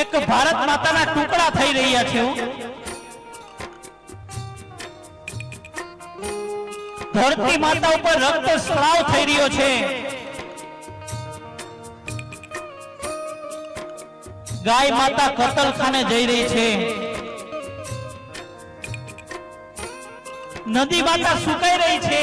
એક ભારત માતાના ટુકડા થઈ રહ્યા છે। ધરતી માતા ઉપર રક્ત સ્રાવ થઈ રહ્યો છે। ગાય માતા કતલખાને જઈ રહી છે। નદી માતા સુકાઈ રહી છે।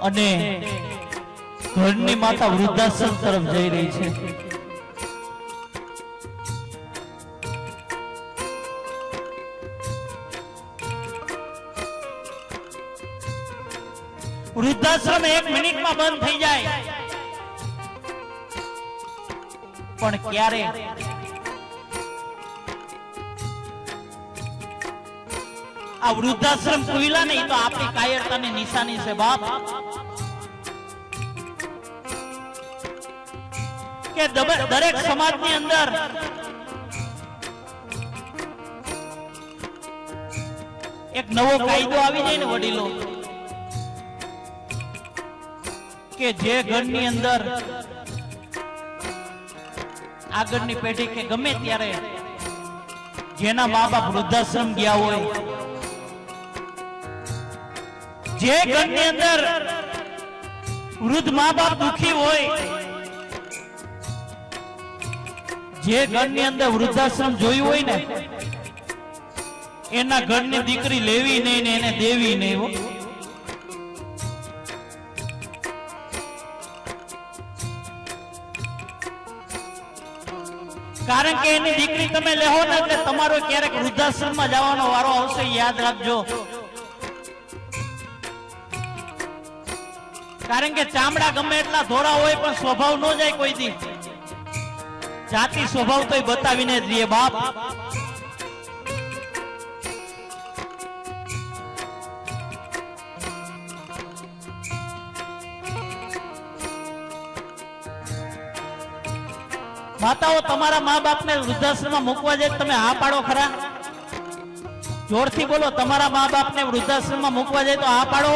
અને ઘરની માતા વૃદ્ધાશ્રમ તરફ જઈ રહી છે। વૃદ્ધાશ્રમ 1 મિનિટમાં બંધ થઈ જાય, પણ ક્યારે આ વૃદ્ધાશ્રમ ખુલ્લા નહીં તો આપણી કાયરતાની નિશાની છે બાપ। કે દરેક સમાજની અંદર એક નવો કાયદો આવી જાય ને વડીલો, કે જે ઘરની અંદર આગળની પેઢી કે ગમે ત્યારે જેના મા બાપ વૃદ્ધાશ્રમ ગયા હોય, જે ઘરની અંદર વૃદ્ધ મા બાપ દુખી હોય, જે ઘરની અંદર વૃદ્ધાશ્રમ જોયું હોય ને એના ઘરની દીકરી લેવી નહીં ને એને દેવી નહીં। કારણ કે એની દીકરી તમે લેહો ને એટલે તમારો ક્યારેક વૃદ્ધાશ્રમમાં જવાનો વારો આવશે, યાદ રાખજો। કારણ કે ચામડા ગમે એટલા ધોળા હોય પણ સ્વભાવ ન જાય કોઈ દી, જાતિ સ્વભાવ તો બતાવીને જ રહીએ બાપ। માતાઓ તમારા મા બાપને વૃદ્ધાશ્રમમાં મૂકવા જાય તમે હા પાડો ખરા? જોરથી બોલો, તમારા મા બાપને વૃદ્ધાશ્રમમાં મૂકવા જાય તો હા પાડો?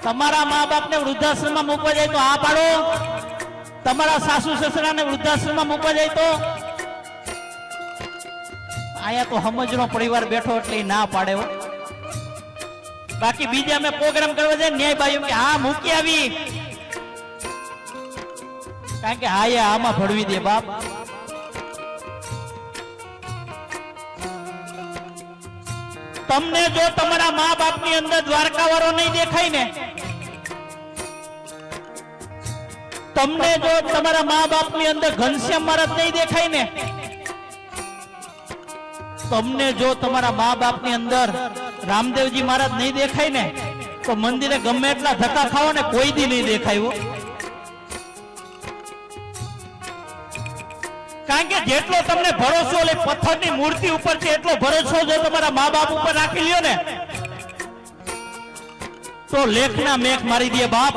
તમારા મા બાપને વૃદ્ધાશ્રમમાં મૂકવા જાય તો હા પાડો? તમારા સાસુ સસરાને વૃદ્ધાશ્રમમાં મૂકવા જાય તો? આયા તો સમજનો પરિવાર બેઠો એટલે ના પાડે હો। બાકી બીજા અમે પ્રોગ્રામ કરવા જાય ન્યાય બાયું કે હા મૂકી આવી, કારણ કે હા આમાં ભળવી દે બાપ। તમને જો તમારા મા બાપ ની અંદર દ્વારકા વાળો નહીં દેખાય ને, તમને જો તમારા મા બાપ ની અંદર ઘનશ્યામ મહારાજ નહીં દેખાય ને, તમને જો તમારા મા બાપ ની અંદર રામદેવજી મહારાજ નહીં દેખાય ને, તો મંદિરે ગમે એટલા ધક્કા ખાઓ ને કોઈ દી નહીં દેખાય। કારણ કે જેટલો તમને ભરોસો લે પથ્થરની મૂર્તિ ઉપર છે એટલો ભરોસો જો તમારા મા બાપ ઉપર રાખી લ્યો ને તો લેખના મેઘ મારી દે બાપ।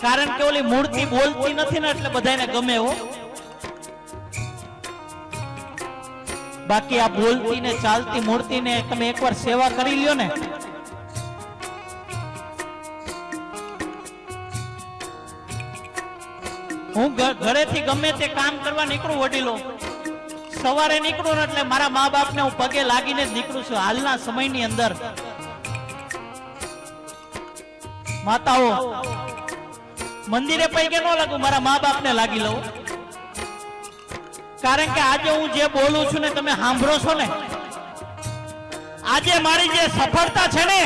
કારણ કે ઓલી મૂર્તિ બોલતી નથી ને એટલે બધાને ગમે હો। બાકી આ બોલતી ને ચાલતી મૂર્તિને તમે એકવાર સેવા કરી લ્યો ને, હું ઘરેથી ગમે તે કામ કરવા નીકળું વડીલો, સવારે નીકળું ને એટલે મારા મા બાપને હું પગે લાગીને જ નીકળું છું। હાલના સમયની અંદર માતાઓ મંદિરે પૈકે ન લાગુ, મારા મા બાપને લાગી લઉં। કારણ કે આજે હું જે બોલું છું ને તમે સાંભળો છો ને, આજે મારી જે સફળતા છે ને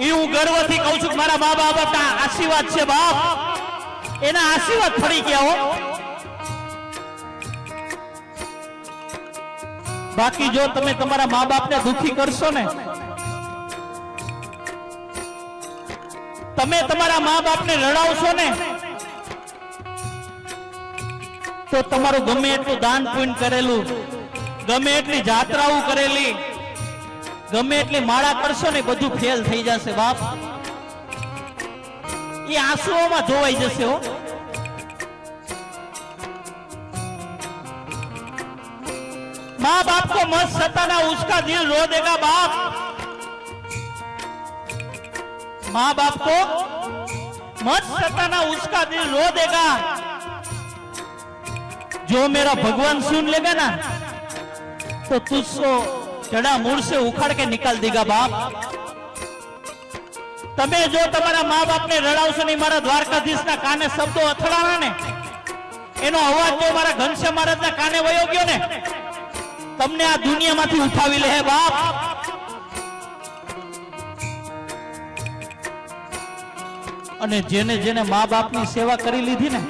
એ હું ગર્વથી કહું છું, મારા મા બાપના આશીર્વાદ છે બાપ, એના આશીર્વાદ ફરી ગયા હો। બાકી જો તમે તમારા મા બાપને દુખી કરશો ને, તમે તમારા મા બાપને રડાવશો ને, તો તમારું ગમે એટલું દાન પુણ્ય કરેલું, ગમે એટલી જાત્રાઓ કરેલી, ગમે એટલી માળા કરશો ને બધું ફેલ થઈ જશે બાપ। એ આંસુઓમાં ધોવાઈ જશે હો। माँ बाप को मत सताना, उसका दिल रो देगा बाप। माँ बाप को मत सताना, उसका दिल रो देगा। जो मेरा भगवान सुन लेगा ना तो तुझको जड़ा मूળ से उखाड़ के निकाल देगा बाप। તમે જો તમારા મા બાપને રડાવશો નહીં, મારા દ્વારકાધીશના કાને શબ્દો અથડાણા ને, એનો અવાજ જો મારા ઘનશ્યામ મહારાજના કાને વયો ગયો ને, તમને આ દુનિયામાંથી ઉઠાવી લે બાપ। અને જેને જેને મા બાપની સેવા કરી લીધી ને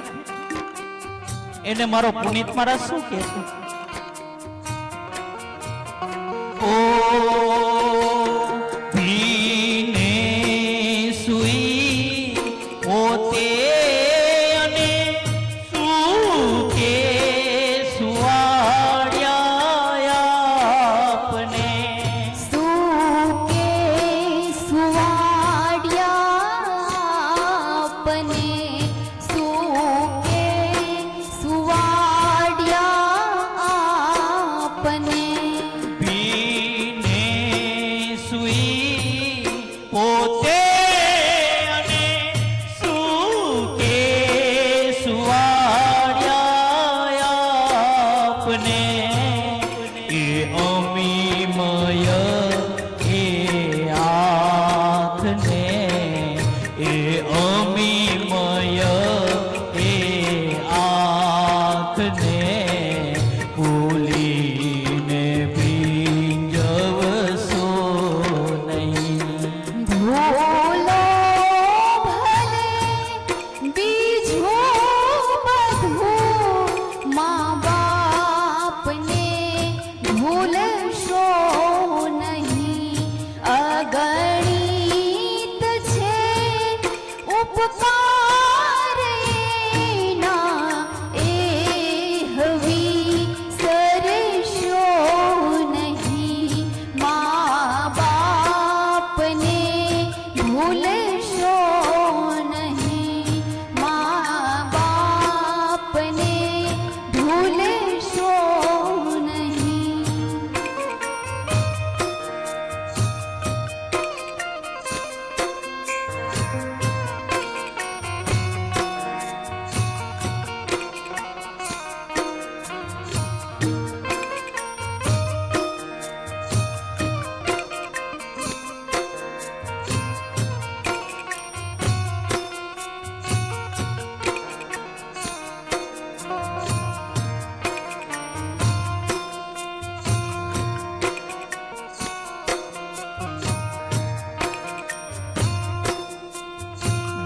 એને મારો પુનિત મહારાજ શું કહે છે? ઓ ભીને સુઈ પોતે અને સુકે સુવાડ્યા આપને, સુકે સુવાડ્યા આપને, સુકે સુવાડ્યા આપને, ભીને સુઈ પોતે અને સુકે સુવાડ્યા આપને, એ અમીમય એ આંખને, એ અમીમય એ આંખને ભૂલીને ભીંજવશો નહીં। ભૂલો ભલે બીજું બધું, મા બાપને ભૂલશો નહીં। અગણિત છે ઉપકાર એના, એ હવી સરશો નહીં। મા બાપને ભૂલશો નહીં, મા બાપને ભૂલશો નહીં।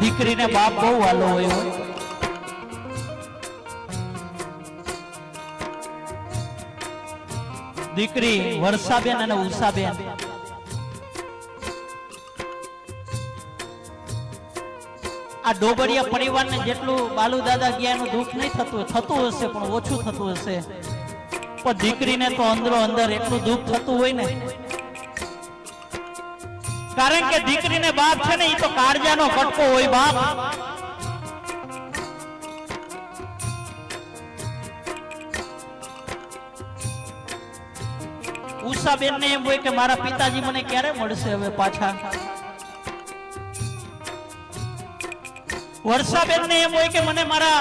દીકરીને બાપ બહુ વાલો હોય। દીકરી વર્ષાબેન અને ઉષાબેન આ ડોબરિયા પરિવારને જેટલું બાલુ દાદા ગયા એનું દુઃખ નહીં થતું હશે, પણ ઓછું થતું હશે। પણ દીકરીને તો અંદરો અંદર એટલું દુઃખ થતું હોય ને, કારણ કે દીકરીને બાપ છે ને એ તો કાળજાનો કટકો હોય બાપ। ઉષાબેન ને એમ હોય કે મારા પિતાજી મને ક્યારે મળશે હવે પાછા। વર્ષાબેન ને એમ હોય કે મને મારા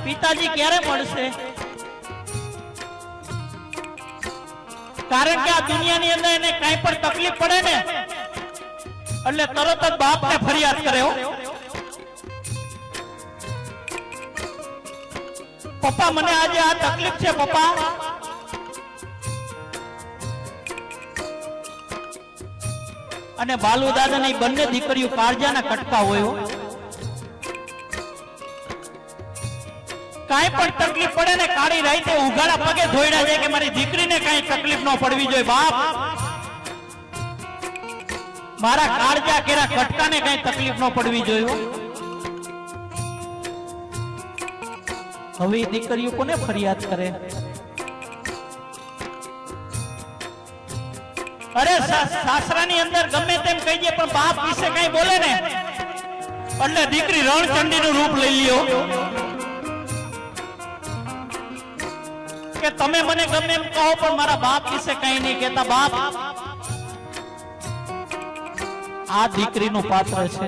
પિતાજી ક્યારે મળશે, કારણ કે આ દુનિયાની અંદર એને કાંઈ પણ તકલીફ પડે ને એટલે તરત જ બાપને ફરિયાદ કરે હો, પપ્પા મને આજે આ તકલીફ છે પપ્પા। અને બાલુ દાદાની બંને દીકરીઓ કાળજાના કટકા હોય, કાંઈ પણ તકલીફ પડે ને કાળી રાતે ઉઘાડા પગે ધોઈડા જાય કે મારી દીકરીને કાંઈ તકલીફ ન પડવી જોઈએ બાપ। મારા કાળજા કેરા કટકાને કાંઈ તકલીફ ન પડવી જોઈએ। હવે દીકરીઓ કોને ફરિયાદ કરે? અરે સાસરાની અંદર ગમે તેમ કહી દે પણ બાપ વિશે કઈ બોલે ને એટલે દીકરી રણચંડીનું રૂપ લઈ લ્યો। કે તમે મને ગમે એમ કહો પણ મારા બાપ વિશે કઈ નહીં કહેતા. બાપ આ દીકરીનું પાત્ર છે.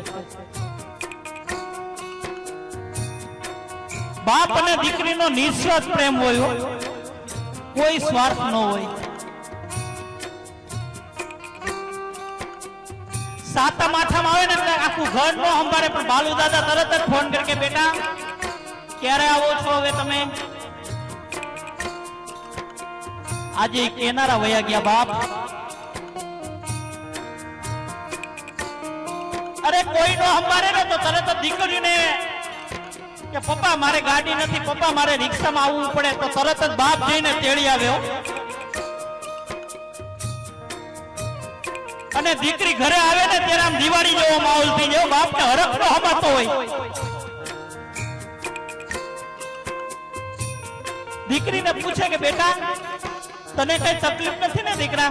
બાપ અને દીકરીનો નિસ્વાર્થ પ્રેમ હોય, કોઈ સ્વાર્થ ન હોય. સાતમ આઠમ આવે ને એટલે આખું ઘર નો સંભાળે પણ બાલુ દાદા તરત જ ફોન કરે કે બેટા ક્યારે આવો છો હવે તમે? આજે કેનારા વયા ગયા બાપ. અરે કોઈ નો સંભાળે ને તો તરત જ દીકરીને કે પપ્પા મારે ગાડી નથી, પપ્પા મારે રિક્ષામાં આવવું પડે, તો તરત જ બાપ જઈને તેડી આવ્યો. અને દીકરી ઘરે આવે ને ત્યારે આમ દિવાળી જેવો માહોલ થઈ જાય. બાપને હરખ નો હમાતો હોય. દીકરીને પૂછે કે બેટા તને કઈ તકલીફ નથી ને દીકરા?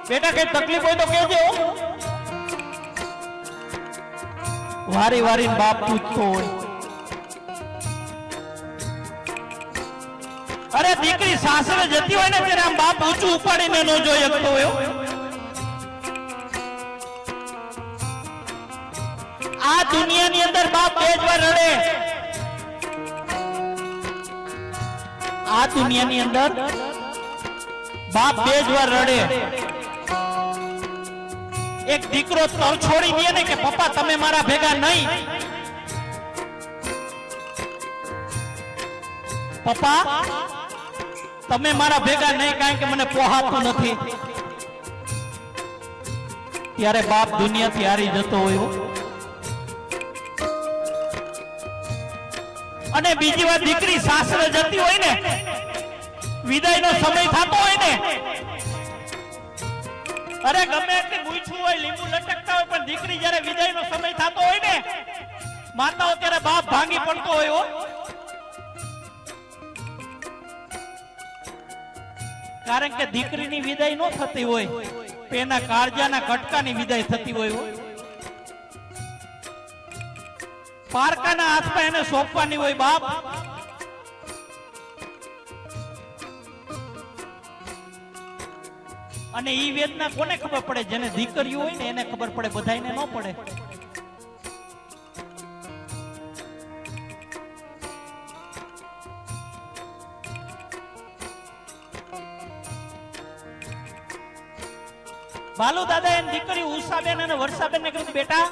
બેટા કઈ તકલીફ હોય તો કહેજો. વારી વારી બાપ પૂછતો હોય. અરે દીકરી સાસરે જતી હોય ને ત્યારે આમ બાપ ઊંચું ઉપાડીને ન જોઈ શકતો હોય. આ દુનિયાની અંદર બાપ બે જ વાર રડે. આ દુનિયાની અંદર બાપ બે જ વાર રડે. એક દીકરો તર છોડી દે ને કે પપ્પા તમે મારા ભેગા નહીં, પપ્પા તમે મારા ભેગા નહીં કારણ કે મને પોહાતું નથી, ત્યારે બાપ દુનિયાથી હારી જતો હોય. અને બીજી વાર દીકરી સાસરે જતી હોય ને, વિદાયનો સમય થતો હોય ને, અરે ગમે એટલી મૂછું હોય, લીંબુ લટકતા હોય, પણ દીકરી જ્યારે વિદાયનો સમય થતો હોય ને માતાઓ, ત્યારે બાપ ભાંગી પડતો હોય. કારણ કે દીકરીની વિદાય ન થતી હોય, એના કાળજાના કટકાની વિદાય થતી હોય. પારકાના હાથમાં એને સોંપવાની હોય બાપ. અને ઈ વેદના કોને ખબર પડે? જેને દીકરીઓ હોય ને એને ખબર પડે, બધાયને ન પડે. બાલુ દાદા એની દીકરી ઉષાબેન અને વર્ષાબેન ને કીધું બેટા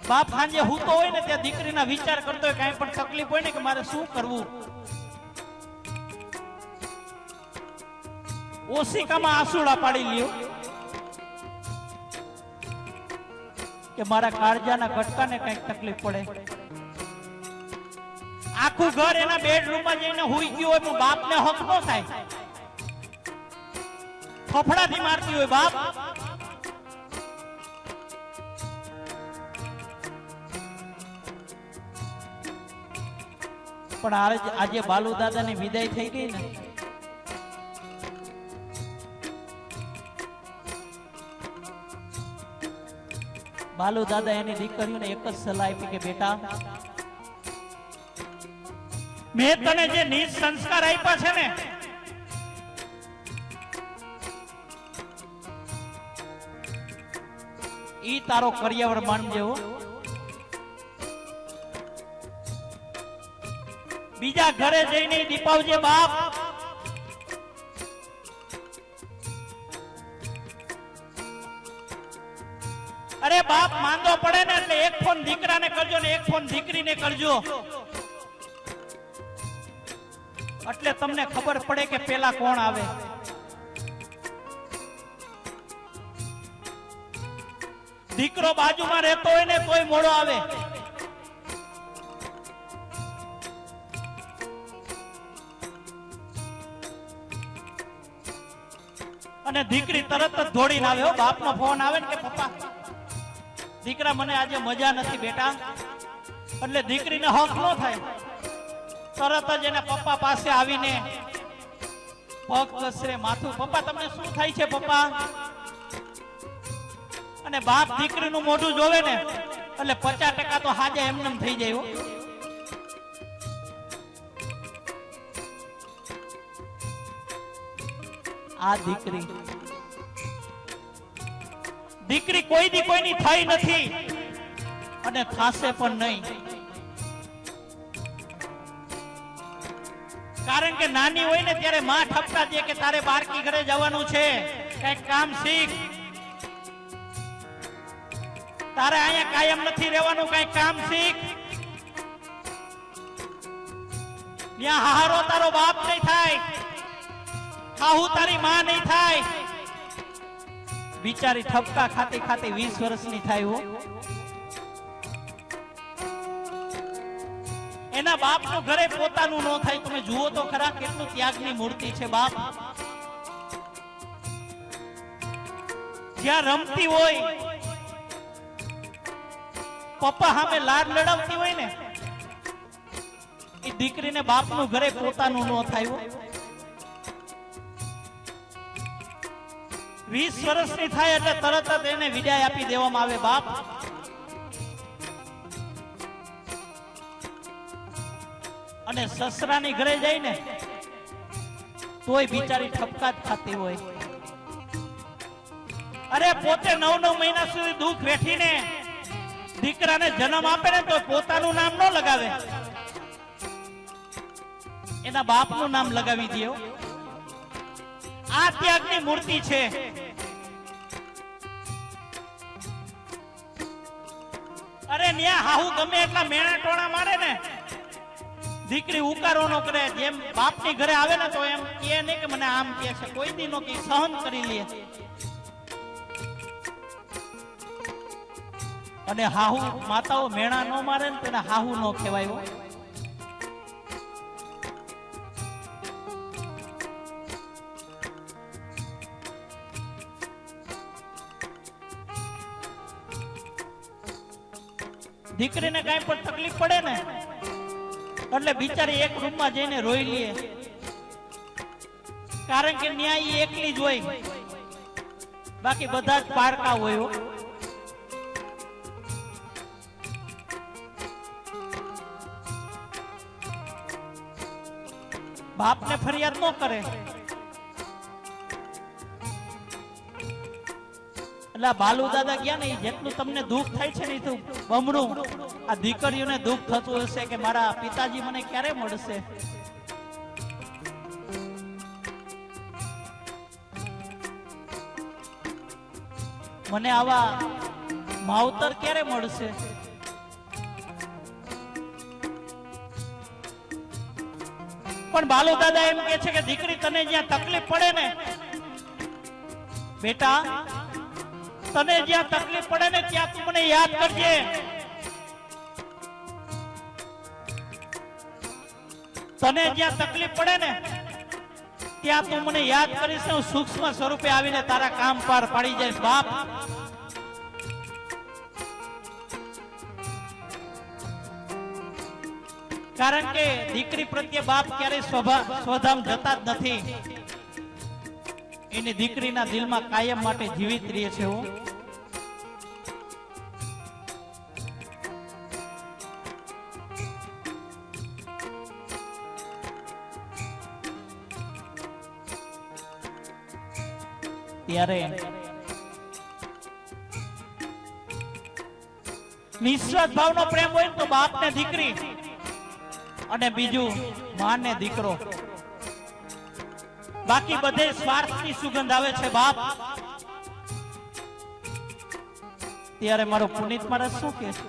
બાપ સાંજે હૂતો હોય ને ત્યાં દીકરીના વિચાર કરતો હોય, કઈ પણ તકલીફ હોય ને કે મારે શું કરવું. ઓશિકામાં આંસુડા પાડી લ્યો કે મારા કાળજાના ગટકાને કઈક તકલીફ પડે. આખું ઘર એના બેડરૂમમાં જઈને હુઈ ગયું હોય, બાપને હક ન થાય. ફફડાથી મારતી હોય બાપ. પણ આજે બાલુ દાદાની વિદાય થઈ ગઈ ને, બાલુ દાદા એની દીકરીઓને એક જ સલાહ આપી કે બેટા મેં તને જે નીચ સંસ્કાર આપ્યા છે ને ઈ તારો કરિયાવર માનજે હો. બીજા ઘરે જઈને દીપાવજે બાપ. અરે બાપ માંદો પડે ને એટલે એક ફોન દીકરાને કરજો ને એક ફોન દીકરીને કરજો, એટલે તમને ખબર પડે કે પેલા કોણ આવે. દીકરો બાજુમાં રહેતો હોય ને તોય મોડો આવે. અને દીકરી તરત જ દોડીને આવે. બાપનો ફોન આવે ને કે પપ્પા દીકરા મને આજે મજા નથી બેટા, એટલે દીકરીને હક ન થાય. તરત જ એના પપ્પા પાસે આવીને પગ ઘસરે, માથું, પપ્પા તમને શું થાય છે પપ્પા? અને બાપ દીકરીનું મોઢું જોવે ને એટલે 50% તો હાજે એમનેમ થઈ જાય હો. આ દીકરી કોઈ દી કોઈની થઈ નથી અને થાશે પણ નહીં. કારણ કે નાની હોય ને ત્યારે માં ઠપકા દે કે તારે બારકી ઘરે જવાનું છે, કઈક કામ શીખ, તારે અહીંયા કાયમ નથી રહેવાનું, કઈક કામ શીખ. ત્યાં હારો તારો બાપ નહીં થાય, હાહુ તારી માં નહીં થાય. બિચારી ઠપકા ખાતી ખાતી 20 વર્ષની થાય હો. એના બાપનું ઘરે પોતાનું ન થાય. તમે જુઓ તો ખરા કેટલું ત્યાગની મૂર્તિ છે બાપ. જ્યાં રમતી હોય પપ્પા સામે લાડ લડાવતી હોય ને એ દીકરીને બાપનું ઘરે પોતાનું ન થાય. 20 વર્ષની થાય એટલે તરત જ એને વિદાય આપી દેવામાં આવે બાપ. અને સસરાની ઘરે જાય ને તોય બિચારી ઠપકા જ ખાતી હોય. અરે પોતે 9 મહિના સુધી દુઃખ વેઠીને દીકરાને જન્મ આપે ને તો પોતાનું નામ ન લગાવે, એના બાપનું નામ લગાવી દે. આ ત્યાગની મૂર્તિ છે. અરે ન્યા હાહુ ગમે એટલા મેણા ટોણા મારે ને દીકરી ઉકારો નો કરે. જેમ બાપની ઘરે આવે ને તો એમ કે નહીં કે મને આમ કે છે, કોઈ દી નો કે સહન કરી લે. અને હાહુ માતાઓ મેણા નો મારે ને તેને હાહુ નો કહેવાય. દીકરીને કઈ પણ તકલીફ પડે ને એટલે બિચારી એક રૂમમાં જઈને રોઈ લે. કારણ કે ન્યાય એકલી જ હોય, બાકી બધા જ પારકા હોય. બાપને ફરિયાદ ન કરે એટલે બાલુ દાદા ગયા ને જેટલું તમને દુઃખ થાય છે ને એ તો બમણું આ દીકરીઓને દુઃખ થતું હશે કે મારા પિતાજી મને ક્યારે મળશે. મને આવા માવતર ક્યારે મળશે. પણ બાલુ દાદા એમ કે છે કે દીકરી તને જ્યાં તકલીફ પડે ને બેટા, તને જ્યાં તકલીફ પડે ને ત્યાં તું મને યાદ કરજે. તને જ્યાં તકલીફ પડે ને ત્યાં તું મને યાદ કરીશ, હું સૂક્ષ્મ સ્વરૂપે આવીને તારા કામ પાર પાડી જઈશ બાપ. કારણ કે દીકરી પ્રત્યે બાપ ક્યારેય સ્વધામ જતા જ નથી. એની દીકરીના દિલમાં કાયમ માટે જીવિત રહે છે. ત્યારે નિસ્વાર્થ ભાવનો પ્રેમ હોય તો બાપ ને દીકરી અને બીજું માં ને દીકરો. બાકી બધે સ્વાર્થની સુગંધ આવે છે બાપ. ત્યારે મારો પુનિત મારા શું કે છે,